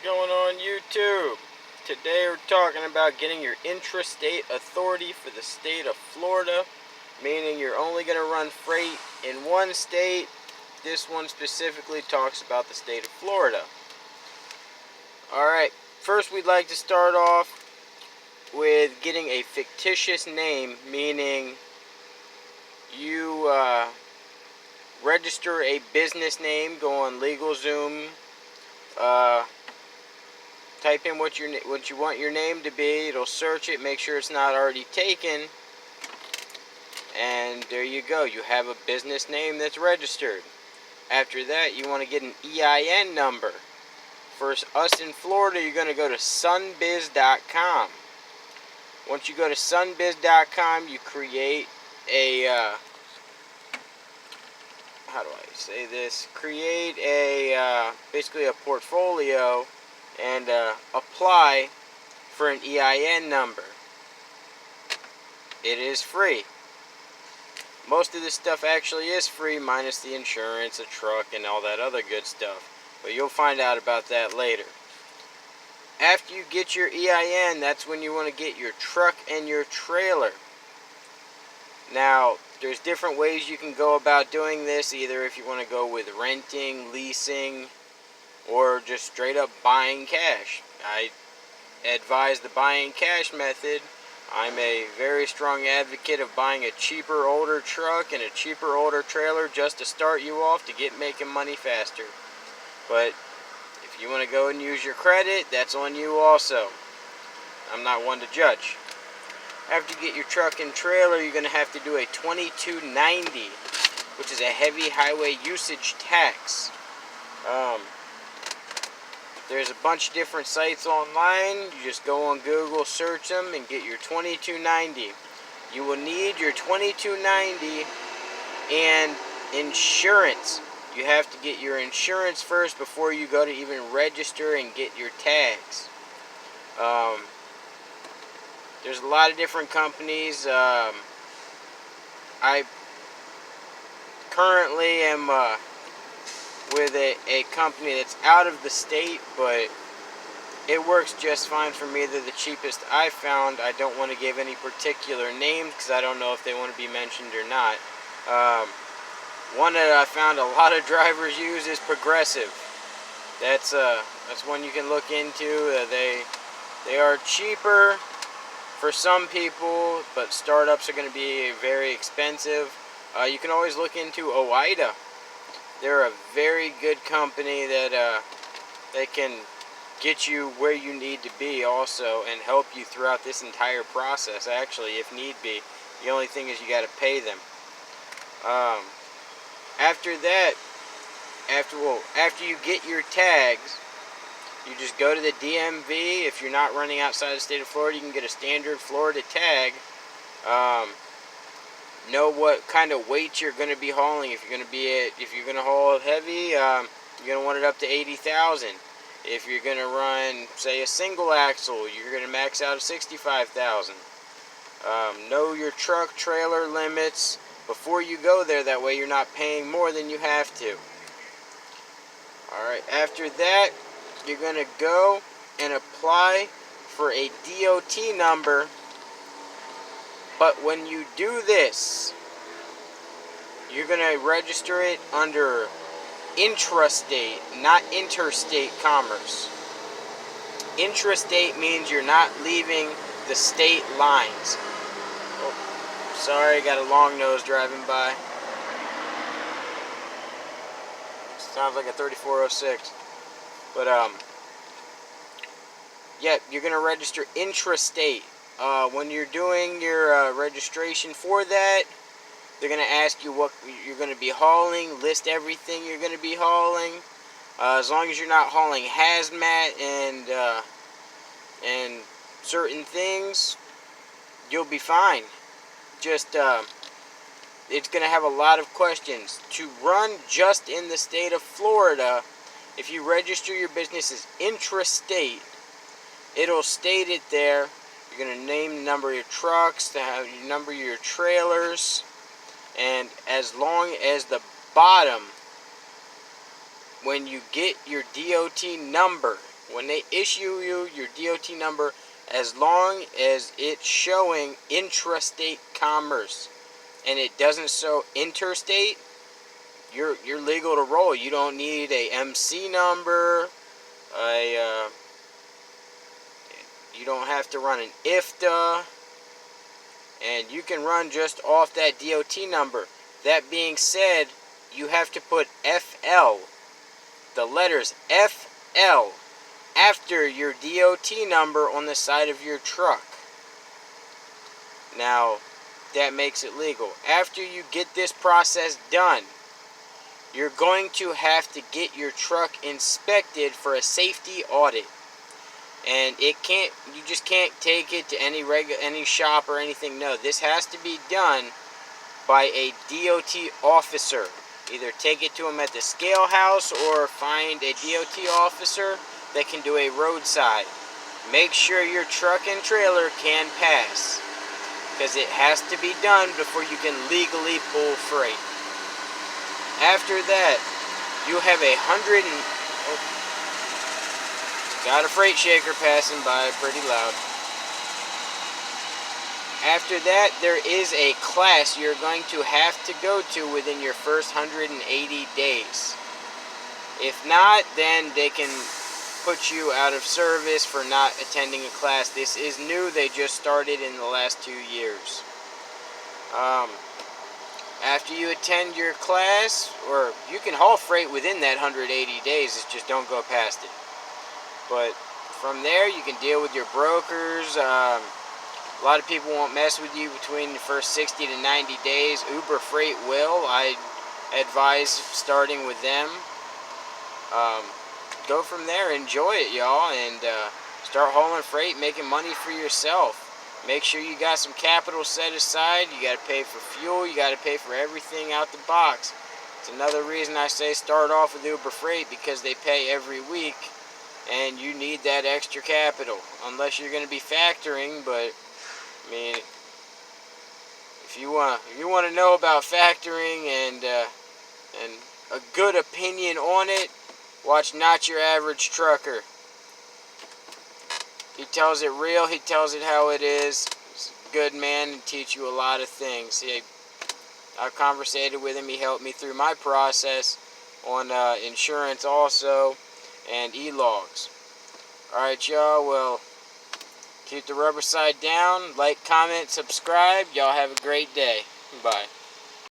going on YouTube? Today we're talking about getting your intrastate authority for the state of Florida, meaning you're only going to run freight in one state. This one specifically talks about the state of Florida. Alright, first we'd like to start off with getting a fictitious name, meaning you register a business name, go on LegalZoom, type in what you want your name to be. It'll search it, make sure it's not already taken, and there you go. You have a business name that's registered. After that, you want to get an EIN number. For us in Florida, you're going to go to sunbiz.com. Once you go to sunbiz.com, you create a how do I say this? Create a basically a portfolio and apply for an EIN number. It is free. Most of this stuff actually is free, minus the insurance, a truck, and all that other good stuff. But you'll find out about that later. After you get your EIN, that's when you want to get your truck and your trailer. Now, there's different ways you can go about doing this, either if you want to go with renting, leasing, or just straight up buying cash. I advise the buying cash method. I'm a very strong advocate of buying a cheaper, older truck and a cheaper, older trailer just to start you off to get making money faster. But if you want to go and use your credit, that's on you also. I'm not one to judge. After you get your truck and trailer, you're going to have to do a 2290, which is a heavy highway usage tax. There's a bunch of different sites online. You just go on Google, search them, and get your 2290. You will need your 2290 and insurance. You have to get your insurance first before you go to even register and get your tags. There's a lot of different companies. I currently am with a company that's out of the state, but it works just fine for me. They're the cheapest I've found. I don't want to give any particular names because I don't know if they want to be mentioned or not. One that I found a lot of drivers use is Progressive. That's one you can look into. They are cheaper for some people, but startups are going to be very expensive. You can always look into OIDA. They're a very good company that they can get you where you need to be also and help you throughout this entire process, actually, if need be. The only thing is you got to pay them. After that, after you get your tags, you just go to the DMV. If you're not running outside the state of Florida, you can get a standard Florida tag. Know what kind of weight you're going to be hauling. If you're going to haul heavy, you're going to want it up to 80,000. If you're going to run, say, a single axle, you're going to max out at 65,000. Know your truck trailer limits before you go there. That way you're not paying more than you have to. Alright, after that, you're going to go and apply for a DOT number. But when you do this, you're going to register it under intrastate, not interstate commerce. Intrastate means you're not leaving the state lines. Oh, sorry, got a long nose driving by. Sounds like a 3406. But, yeah, you're going to register intrastate. When you're doing your registration for that, they're going to ask you what you're going to be hauling, list everything you're going to be hauling. As long as you're not hauling hazmat and certain things, you'll be fine. Just, it's going to have a lot of questions. To run just in the state of Florida, if you register your business as intrastate, it'll state it there. You're going to name the number of your trucks, the number of your trailers, and as long as the bottom, when you get your DOT number, when they issue you your DOT number, as long as it's showing intrastate commerce and it doesn't show interstate, you're legal to roll. You don't need a MC number. You don't have to run an IFTA, and you can run just off that DOT number. That being said, you have to put FL, the letters FL, after your DOT number on the side of your truck. Now, that makes it legal. After you get this process done, you're going to have to get your truck inspected for a safety audit. And you just can't take it to any shop or anything. No, this has to be done by a DOT officer. Either take it to them at the scale house or find a DOT officer that can do a roadside. Make sure your truck and trailer can pass, because it has to be done before you can legally pull freight. After that, you have got a freight shaker passing by pretty loud. After that, there is a class you're going to have to go to within your first 180 days. If not, then they can put you out of service for not attending a class. This is new. They just started in the last 2 years. After you attend your class, or you can haul freight within that 180 days, it's just don't go past it. But from there, you can deal with your brokers. A lot of people won't mess with you between the first 60 to 90 days. Uber Freight will. I advise starting with them. Go from there, enjoy it, y'all, and start hauling freight, making money for yourself. Make sure you got some capital set aside. You got to pay for fuel. You got to pay for everything out the box. It's another reason I say start off with Uber Freight, because they pay every week, and you need that extra capital. Unless you're going to be factoring, but I mean, if you want to know about factoring and a good opinion on it, watch Not Your Average Trucker. He tells it real. He tells it how it is. He's a good man and teach you a lot of things. I've conversated with him. He helped me through my process on insurance also, and e-logs. Alright, y'all. Well, keep the rubber side down. Like, comment, subscribe. Y'all have a great day. Bye.